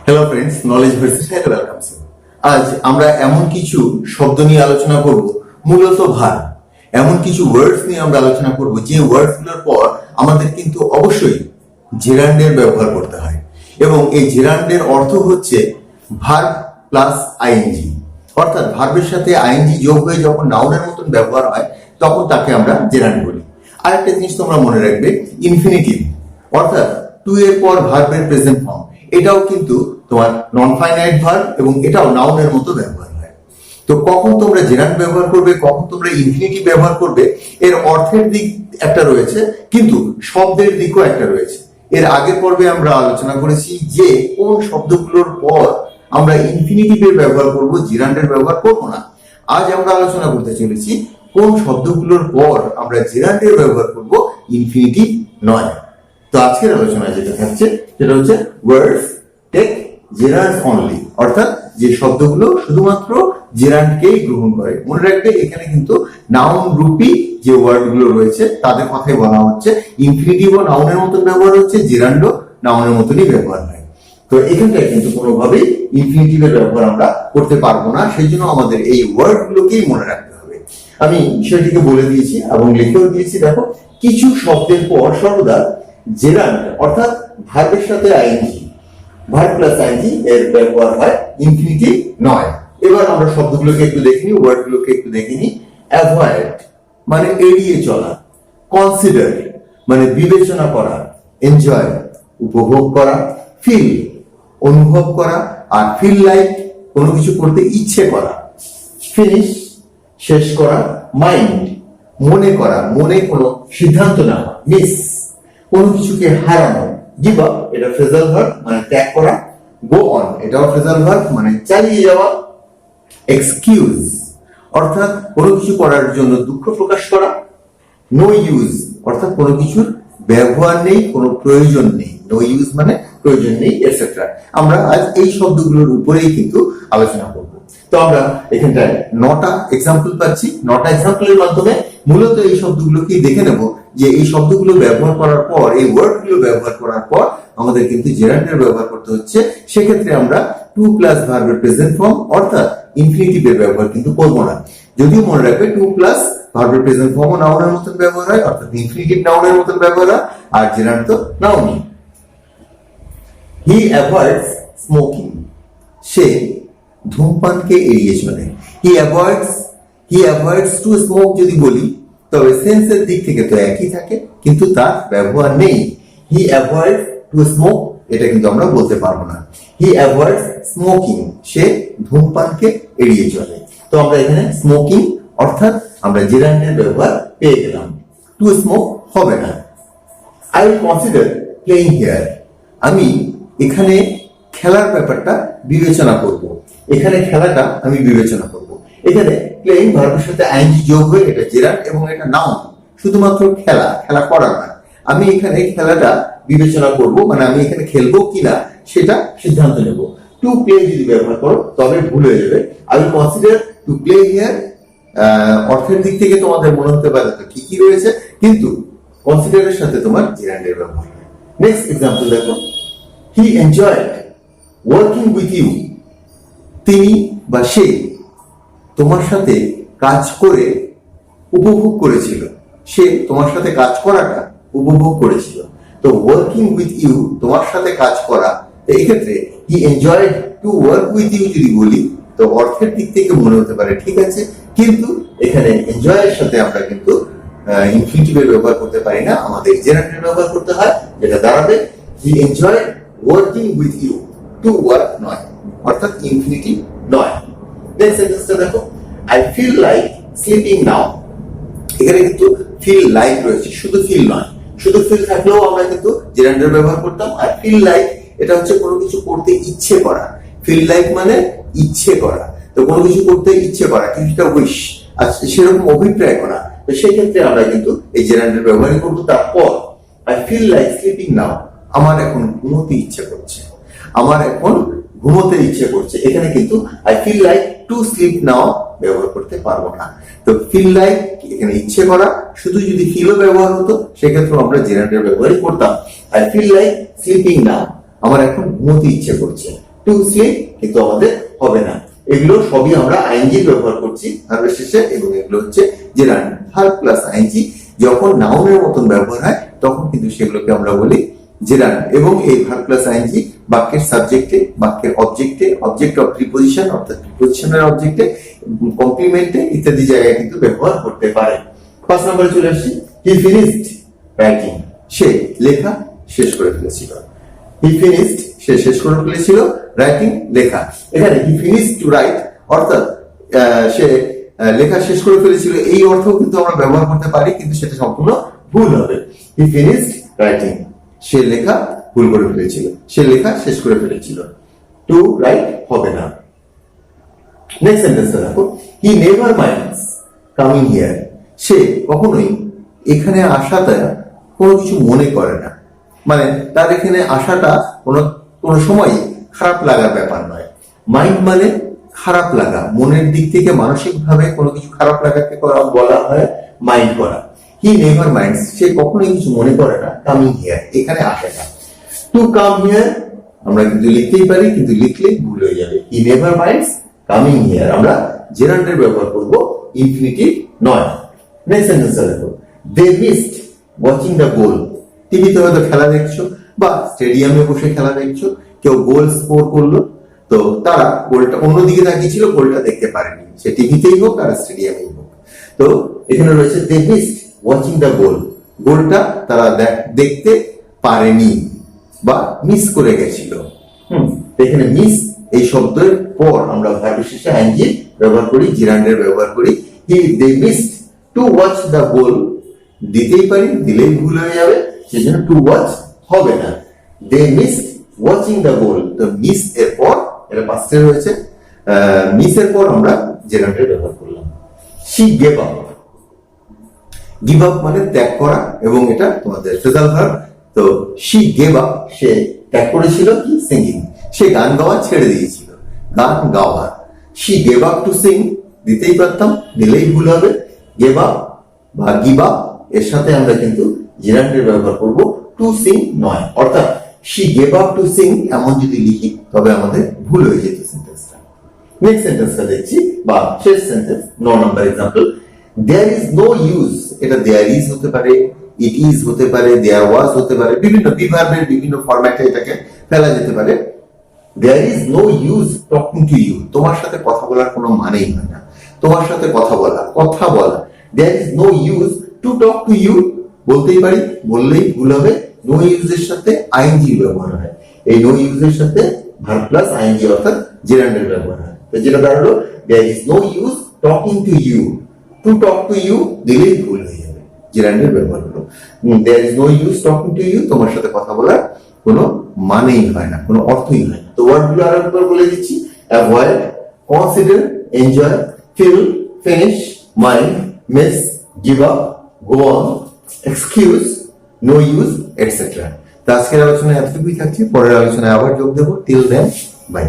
Hello friends, knowledge versus welcome. আজ আমরা এমন কিছু শব্দ নিয়ে আলোচনা করব, মূলত ভার্ব। এমন কিছু ওয়ার্ডস নিয়ে আমরা আলোচনা করব যে ওয়ার্ডস গুলোর পর আমাদের কিন্তু অবশ্যই জেরান্ডের ব্যবহার করতে হয়, এবং এই জেরান্ডের অর্থ হচ্ছে ভার্ব প্লাস আইএনজি। অর্থাৎ ভার্বের সাথে আইএনজি যোগ হয়ে যখন নাউনের মতন ব্যবহার হয় তখন তাকে আমরা জেরান্ড বলি। আরেকটা জিনিস তোমরা মনে রাখবে, ইনফিনিটিভ অর্থাৎ টু এর পর ভার্বের প্রেজেন্ট ফর্ম, এটাও কিন্তু তোমার নন ফাইনাইট ভার্ব এবং এটাও নাউনের মতো ব্যবহার হয়। তো কখন তোমরা জেরান্ড ব্যবহার করবে, কখন তোমরা ইনফিনিটিভ ব্যবহার করবে, এর অর্থের দিক একটা রয়েছে, কিন্তু শব্দের দিকও একটা রয়েছে। এর আগের পর্বে আমরা আলোচনা করেছি যে কোন শব্দগুলোর পর আমরা ইনফিনিটিভের ব্যবহার করব, জেরান্ডের ব্যবহার করব না। আজ আমরা আলোচনা করতে চলেছি কোন শব্দগুলোর পর আমরা জেরান্ডের ব্যবহার করব, ইনফিনিটিভ নয়। তো আজকের আলোচনা যেটা থাকছে সেটা হচ্ছে ওয়ার্ডস টেক জেরান্ড অনলি, অর্থাৎ যে শব্দগুলো শুধুমাত্র জেরান্ডকেই গ্রহণ করে। মনে রাখবে এখানে কিন্তু নাউন রূপী যে ওয়ার্ডগুলো রয়েছে তাদের কথাই বলা হচ্ছে। ইনফিনিটিভও নাউনের মতন ব্যবহার হচ্ছে, জেরান্ডও নাউনের মতনই ব্যবহার হয়। তো এখানটায় কিন্তু কোনোভাবেই ইনফিনিটিভের ব্যবহার আমরা করতে পারবো না, সেই জন্য আমাদের এই ওয়ার্ডগুলোকেই মনে রাখতে হবে। আমি বিষয়টিকে বলে দিয়েছি এবং লিখেও দিয়েছি। দেখো, কিছু শব্দের পর সর্বদা জেরান্ড অর্থাৎ ভার্বের সাথে আইএনজি, ভার্ব প্লাস আইএনজি এর ব্যবহার হয়, ইনফিনিটিভ নয়। এবার আমরা শব্দগুলোকে একটু দেখিনি, ওয়ার্ডগুলোকে একটু দেখিনি। অ্যাভয়েড মানে এড়িয়ে চলা, কনসিডার মানে বিবেচনা করা, এনজয় উপভোগ করা, ফিল অনুভব করা, আর ফিল লাইক কোনো কিছু করতে ইচ্ছে করা, ফিনিশ শেষ করা, মাইন্ড মনে করা, মনে কোনো সিদ্ধান্ত নেওয়া, মিস কোনো কিছুকে হারানো, গিভ আপ এটা ফ্রেজাল ভার্ব মানে ত্যাগ করা, গো অন এটাও ফ্রেজাল ভার্ব মানে চালিয়ে যাওয়া, এক্সকিউজ অর্থাৎ কোনো কিছু করার জন্য দুঃখ প্রকাশ করা, নো ইউজ অর্থাৎ কোনো কিছুর ব্যবহার নেই, কোনো প্রয়োজন নেই, নো ইউজ মানে প্রয়োজন নেই, এটসেট্রা। আমরা আজ এই শব্দগুলোর উপরেই কিন্তু আলোচনা করব। তো আমরা এখানটায় 9টা এক্সাম্পল পাচ্ছি। 9টা এক্সাম্পলের মাধ্যমে মূলত এই শব্দগুলোকে দেখে নেব যে এই শব্দগুলো ব্যবহার করার পর, এই ওয়ার্ডগুলো ব্যবহার করার পর আমাদের কিন্তু জেরান্ডের ব্যবহার করতে হচ্ছে। সেক্ষেত্রে আমরা টু প্লাস ভার্বের প্রেজেন্ট ফর্ম অর্থাৎ ইনফিনিটিভের ব্যবহার কিন্তু করবো না। যদিও মনে রাখবে টু প্লাস ভার্বের প্রেজেন্ট ফর্ম নাউনের মতন ব্যবহার হয়, অর্থাৎ ইনফিনিটিভ নাউনের মতন ব্যবহার হয়, আর জেরান্ড তো নাউনই। হি অ্যাভয়েডস স্মোকিং সে ধূমপানকে এড়িয়ে চলে। হি অ্যাভয়েডস টু স্মোক যদি বলি তবে সেন্সের দিক থেকে তো একই থাকে, কিন্তু তার ব্যবহার নেই। হি অ্যাভয়েডস টু স্মোক এটা কিন্তু আমরা বলতে পারবো না। হি অ্যাভয়েডস স্মোকিং সে ধূমপানকে এড়িয়ে চলে। তো আমরা এখানে স্মোকিং অর্থাৎ আমরা জেরান্ডের ব্যবহার পেয়ে গেলাম। টু স্মোক হবে না। I will consider playing here আমি এখানে খেলার ব্যাপারটা বিবেচনা করব। এখানে খেলাটা আমি বিবেচনা করব। এখানে প্লেইং ভার্বের সাথে আইএনজি যোগ হয়ে এটা জেরান্ড এবং এটা নাউন, শুধুমাত্র খেলা, খেলা করা না। আমি এখানে খেলাটা বিবেচনা করব মানে আমি এখানে খেলবো কিনা সেটা সিদ্ধান্ত নেব। টু প্লে যদি ব্যবহার করো তবে ভুল হয়ে যাবে। I will consider to play here অর্থের দিক থেকে তোমাদের মনে হতে পারে তো কি রয়েছে, কিন্তু কনসিডারের সাথে তোমার জেরান্ডের ব্যবহার হয়। নেক্সট এক্সাম্পল দেখো, হি এনজয়েড ওয়ার্কিং উইথ ইউ তিনি বা সে তোমার সাথে কাজ করে উপভোগ করেছিল। সে তোমার সাথে কাজ করাটা উপভোগ করেছিল। তো ওয়ার্কিং উইথ ইউ তোমার সাথে কাজ করা, এই ক্ষেত্রে he enjoyed to work with you যদি বলি তো অর্থের দিক থেকে মনে হতে পারে ঠিক আছে, কিন্তু এখানে এনজয় এর সাথে আমরা কিন্তু ইনফিনিটিভের ব্যবহার করতে পারি না, আমাদের জেরান্ডের ব্যবহার করতে হয়, যেটা দাঁড়াবে he enjoyed working with you. To work নয় অর্থাৎ ইনফিনিটিভ নয়। নেক্সট সেন্টেন্সটা দেখো, I feel like sleeping now. এখানে কিন্তু ফিল লাইক রয়েছে, শুধু ফিল নয়। শুধু ফিল থাকলেও আমরা কিন্তু জেরান্ডের ব্যবহার করতাম। আর ফিল লাইক এটা হচ্ছে কোনো কিছু করতে ইচ্ছে করা। ফিল লাইক মানে ইচ্ছে করা। তো কোনো কিছু করতে ইচ্ছে করা, কিছুটা উইশ, আর সেরকম অভিপ্রায় করা। তো সেই ক্ষেত্রে আমরা কিন্তু এই জেরান্ডের ব্যবহার করবো। তারপর I feel like sleeping now আমার এখন ঘুমোতে ইচ্ছে করছে, আমার এখন ঘুমোতে ইচ্ছে করছে। এখানে কিন্তু I feel like to sleep now ব্যবহার করতে পারবো না। তো ফিল লাইক এখানে ইচ্ছে করা, শুধু যদি ফিলও ব্যবহার হতো সেক্ষেত্রে আমরা জেরান্ডের ব্যবহারই করতাম। I feel like sleeping now আমার এখন ঘুমোতে ইচ্ছে করছে। টু স্লিপ কিন্তু আমাদের হবে না। এগুলো সবই আমরা আইএনজি ব্যবহার করছি ভার্বের শেষে, এবং এগুলো হচ্ছে জেরান্ড। ভার্ব প্লাস আইএনজি যখন নাউনের মতন ব্যবহার হয় তখন কিন্তু সেগুলোকে আমরা বলি জেরান্ড। এবং এই ভার্ব প্লাস আইএনজি বাক্যের সাবজেক্টে, বাক্যের অবজেক্টে, অবজেক্ট অফ প্রিপোজিশন অর্থাৎ প্রিপোজিশনের অবজেক্টে, কমপ্লিমেন্টে ইত্যাদি জায়গায় কিন্তু ব্যবহার করতে পারে। 5 নম্বরে চলে আসছি, হি ফিনিশড রাইটিং, সে লেখা শেষ করে ফেলেছিল। হি ফিনিশড, সে শেষ করে ফেলেছিল, রাইটিং লেখা। এখানে হি ফিনিশড টু রাইট অর্থাৎ সে লেখা শেষ করে ফেলেছিল, এই অর্থও কিন্তু আমরা ব্যবহার করতে পারি, কিন্তু সেটা সম্পূর্ণ ভুল হবে। হি ফিনিশড রাইটিং, সে লেখা ভুল করে ফেলেছিল, সে লেখা শেষ করে ফেলেছিল। টু রাইট হবে না। নেক্সট সেন্টেন্সটা দেখো, he never minds coming here, সে কখনোই এখানে আসাটা কোনো কিছু মনে করে না। মানে তার এখানে আসাটা কোনো সময় খারাপ লাগার ব্যাপার নয়। মাইন্ড মানে খারাপ লাগা, মনের দিক থেকে মানসিক ভাবে কোনো কিছু খারাপ লাগাকে বলা হয় মাইন্ড করা। হি নেভার মাইন্ডস, সে কখনোই কিছু মনে করে না কামিং হিয়ার, এখানে আসাটা। টু কাম হিয়ার আমরা কিন্তু লিখতেই পারি, কিন্তু লিখলে ভুল হয়ে যাবে। হি নেভার মাইন্ডস কামিং হিয়ার আমরা জেরান্ডের ব্যবহার করব, ইনফিনিটিভ নয়। নেক্সট সেন্টেন্সটা দেখো, দে মিসড ওয়াচিং দ্য গোল, টিভিতে হয়তো খেলা দেখছো বা স্টেডিয়ামে বসে খেলা দেখছো, কেউ গোল স্কোর করলো, তো তারা গোলটা অন্যদিকে তাকিয়েছিল, গোলটা দেখতে পারেনি, সে টিভিতেই হোক আর স্টেডিয়ামেই হোক। তো এখানে রয়েছে দে মিসড ওয়াচিং দ্য গোল, গোলটা তারা দেখতে পারেনি বা মিস করে গেছিল। এখানে মিস এই শব্দের পর আমরা ভার্বের শেষে আইএনজি ব্যবহার করি, জিরান্ডের ব্যবহার করি। They missed to watch the goal দিতেই পারি, দিলেই ভুল হয়ে যাবে, সেজন্য টু ওয়াচ হবে না। দে মিসড ওয়াচিং দ্য গোল, তো মিস এর পর এটা পাস্টে রয়েছে, মিস এর পর আমরা জেরান্ডের ব্যবহার করলাম। She gave up, give up মানে ত্যাগ করা, এবং এটা তোমাদের ফ্রেজাল ভার্ব। তো শি গেভ আপ, সে ত্যাগ করেছিল কি সিঙ্গিং, সে গান গাওয়া ছেড়ে দিয়েছিল, গান গাওয়া। She gave up to Singh দিতেই পারতাম, দিলেই ভুল হবে। গেভ আপ বা গিভ আপ এর সাথে আমরা কিন্তু জেরান্ডের ব্যবহার করব, টু সিং নয়। অর্থাৎ she gave up to Singh এমন যদি লিখি তবে আমাদের ভুল হয়ে যেত সেন্টেন্সটা। নেক্সট সেন্টেন্সটা দেখছি বা শেষ sentence, 9 number example, there is no use, এটা দেয়ার ইজ হতে পারে, ইট ইজ হতে পারে, দেয়ার ওয়াজ হতে পারে, বিভিন্ন বিভার্বের বিভিন্ন ফরম্যাটে এটাকে ফেলা যেতে পারে। There is no use talking to you, তোমার সাথে কথা বলার কোনো মানেই হয় না, তোমার সাথে কথা বলা। There is no use to talk to you বলতেই পারি, বললেই ভুল হবে। নো ইউজের সাথে আইএনজি ব্যবহার হয়, এই নো ইউজের সাথে ভার্ব প্লাস আইএনজি অর্থাৎ জেরান্ডের ব্যবহার হয়। তো যেটা দাঁড়ালো, there is no use talking to you, to talk to you দিলেই ভুল হয়ে যাবে, জেরান্ডের ব্যবহার হলো। There is no use talking to you, তোমার সাথে কথা বলার কোনো মানেই হয় না, কোনো অর্থই হয় না। তো ওয়ার্ডগুলো আরেকবার বলে দিচ্ছি, avoid, consider, enjoy, feel, finish, mind, miss, give up, go on, excuse, no use, etcetera. তো আজকের আলোচনায় এতটুকুই থাকছে, পরের আলোচনায় আবার যোগ দেবো। Till then, by.